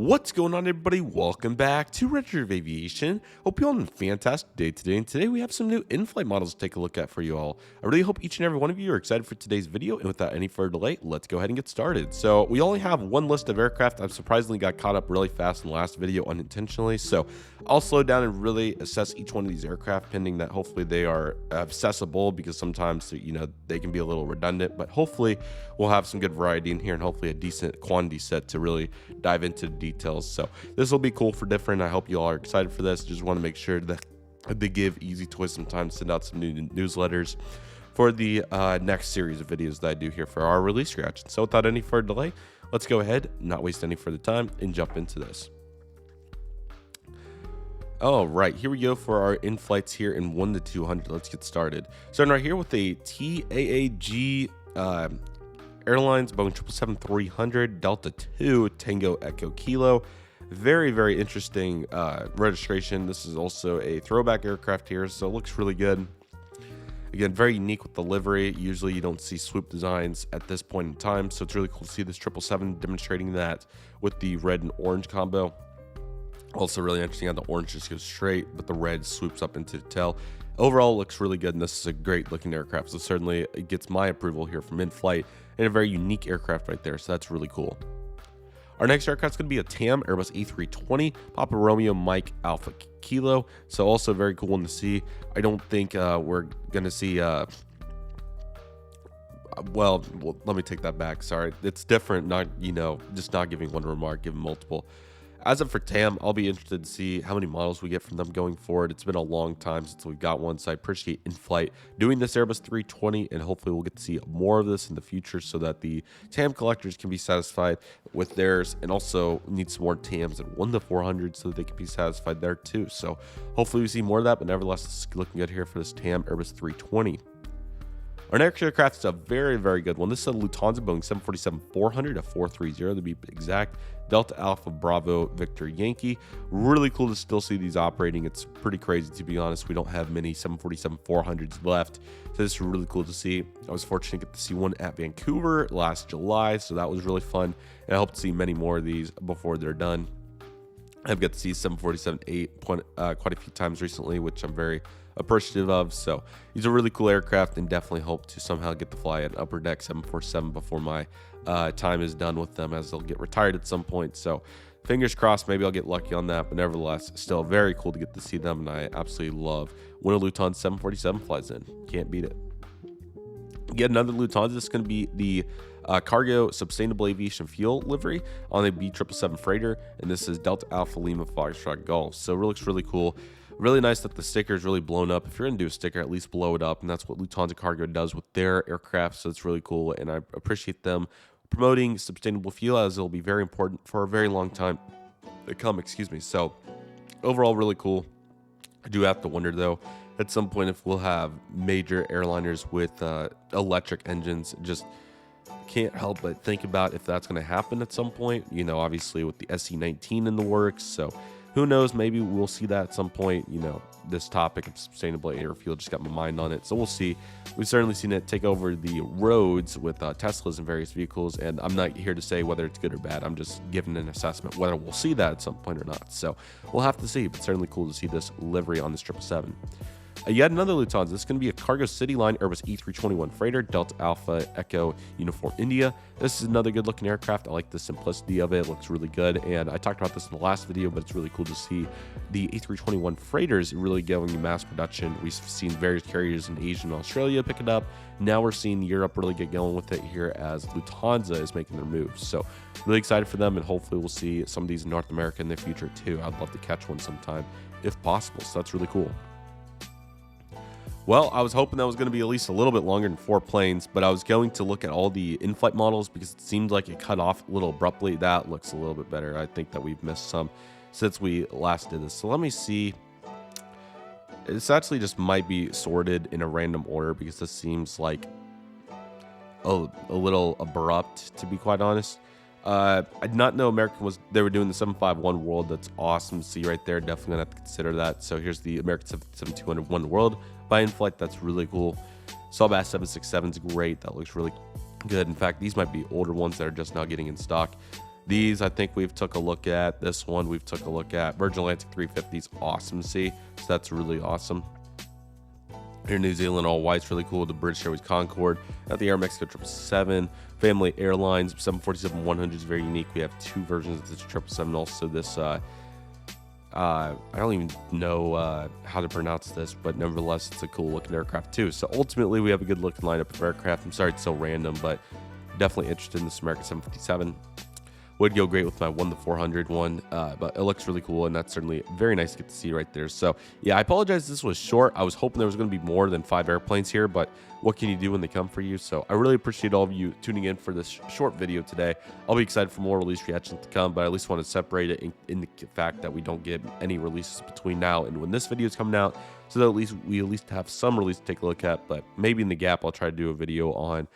What's going on, everybody? Welcome back to Redriveraviation. Hope you're all having a fantastic day today. And today we have some new in-flight models to take a look at for you all. I really hope each and every one of you are excited for today's video. And without any further delay, let's go ahead and get started. So we only have one list of aircraft. I surprisingly got caught up really fast in the last video unintentionally. So I'll slow down and really assess each one of these aircraft, pending that hopefully they are accessible, because sometimes, they can be a little redundant. But hopefully we'll have some good variety in here and hopefully a decent quantity set to really dive into the details. So this will be cool for different. I hope you all are excited for this. Just want to make sure that they give easy toys sometimes, send out some new newsletters for the next series of videos that I do here for our release reaction. So without any further delay, let's go ahead, not waste any further time, and jump into this. All right, here we go for our in-flights here in 1 to 200. Let's get started. Starting right here with a TAAG Airlines Boeing 777-300 Delta 2 Tango Echo Kilo. Very, very interesting registration. This is also a throwback aircraft here, so it looks really good. Again, very unique with the livery. Usually you don't see swoop designs at this point in time, so it's really cool to see this 777 demonstrating that with the red and orange combo. Also really interesting how the orange just goes straight, but the red swoops up into the tail. Overall, it looks really good, and this is a great looking aircraft. So certainly it gets my approval here from in-flight, and a very unique aircraft right there. So that's really cool. Our next aircraft is going to be a TAM Airbus A320 Papa Romeo Mike Alpha Kilo. So also very cool one to see. I don't think we're going to see well, let me take that back. Sorry, it's different. Not just not giving one remark, giving multiple. As of for TAM, I'll be interested to see how many models we get from them going forward. It's been a long time since we've got one, so I appreciate in-flight doing this Airbus 320, and hopefully we'll get to see more of this in the future so that the TAM collectors can be satisfied with theirs, and also need some more TAMs at 1 to 400 so that they can be satisfied there too. So hopefully we see more of that, but nevertheless, it's looking good here for this TAM Airbus 320. Our next aircraft is a very, very good one. This is a Lufthansa Boeing 747-400, a 430 to be exact. Delta Alpha Bravo Victor Yankee. Really cool to still see these operating. It's pretty crazy, to be honest. We don't have many 747-400s left, so this is really cool to see. I was fortunate to get to see one at Vancouver last July, so that was really fun. And I hope to see many more of these before they're done. I've got to see 747-8 quite a few times recently, which I'm very appreciative of. So these are really cool aircraft, and definitely hope to somehow get to fly an upper deck 747 before my time is done with them, as they'll get retired at some point. So fingers crossed, maybe I'll get lucky on that, but nevertheless, still very cool to get to see them, and I absolutely love when a Luton 747 flies in. Can't beat it. Yet another Lufthansa. This is going to be the cargo sustainable aviation fuel livery on a B777 freighter, and this is Delta Alpha Lima Foxtrot Golf. So it looks really cool. Really nice that the sticker is really blown up. If you're going to do a sticker, at least blow it up, and that's what Lufthansa Cargo does with their aircraft, so it's really cool, and I appreciate them promoting sustainable fuel, as it'll be very important for a very long time to come. So overall, really cool. I do have to wonder, though, at some point if we'll have major airliners with electric engines. Just can't help but think about if that's going to happen at some point. Obviously with the SC-19 in the works, so who knows, maybe we'll see that at some point. This topic of sustainable air fuel just got my mind on it, so we'll see. We've certainly seen it take over the roads with Teslas and various vehicles, and I'm not here to say whether it's good or bad. I'm just giving an assessment whether we'll see that at some point or not. So we'll have to see, but certainly cool to see this livery on this 777. Yet another Lufthansa. This is going to be a Cargo City Line Airbus E321 freighter, Delta Alpha Echo Uniform India. This is another good looking aircraft. I like the simplicity of it. It looks really good, and I talked about this in the last video, but it's really cool to see the A321 freighters really going mass production. We've seen various carriers in Asia and Australia pick it up. Now we're seeing Europe really get going with it here, as Lufthansa is making their moves. So really excited for them, and hopefully we'll see some of these in North America in the future too. I'd love to catch one sometime if possible, so that's really cool. Well, I was hoping that was going to be at least a little bit longer than 4 planes, but I was going to look at all the in-flight models because it seemed like it cut off a little abruptly. That looks a little bit better. I think that we've missed some since we last did this. So let me see. This actually just might be sorted in a random order because this seems like a little abrupt, to be quite honest. I did not know they were doing the 751 World. That's awesome to see right there. Definitely gonna have to consider that. So here's the American 77200 World by in-flight. That's really cool. Sawbass 767 is great. That looks really good. In fact, these might be older ones that are just now getting in stock. These I think we've took a look at. This one we've took a look at. Virgin Atlantic 350 is awesome to see, so that's really awesome. Air New Zealand all white's really cool. The British Airways Concorde. Got the Air Mexico 777. Family Airlines 747-100 is very unique. We have two versions of this 777. Also this I don't even know how to pronounce this, but nevertheless, it's a cool looking aircraft too. So ultimately, we have a good looking lineup of aircraft. I'm sorry it's so random, but definitely interested in this American 757. Would go great with my 1-400 one, but it looks really cool, and that's certainly very nice to get to see right there. So yeah, I apologize this was short. I was hoping there was going to be more than 5 airplanes here, but what can you do when they come for you? So I really appreciate all of you tuning in for this short video today. I'll be excited for more release reactions to come, but I at least want to separate it in the fact that we don't get any releases between now and when this video is coming out, so that we at least have some release to take a look at. But maybe in the gap, I'll try to do a video on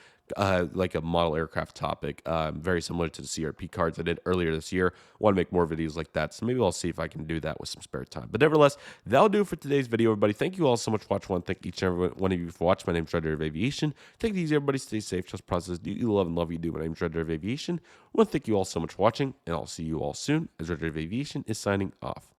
like a model aircraft topic, very similar to the CRP cards I did earlier this year. Want to make more videos like that, so maybe I'll see if I can do that with some spare time. But nevertheless, that'll do it for today's video, everybody. Thank you all so much for watching. I want to thank each and every one of you for watching. My name is Redriveraviation. Take it easy, everybody. Stay safe. Trust process. Do you love and love you do. My name is Redriveraviation. I want to thank you all so much for watching, and I'll see you all soon as Redriveraviation is signing off.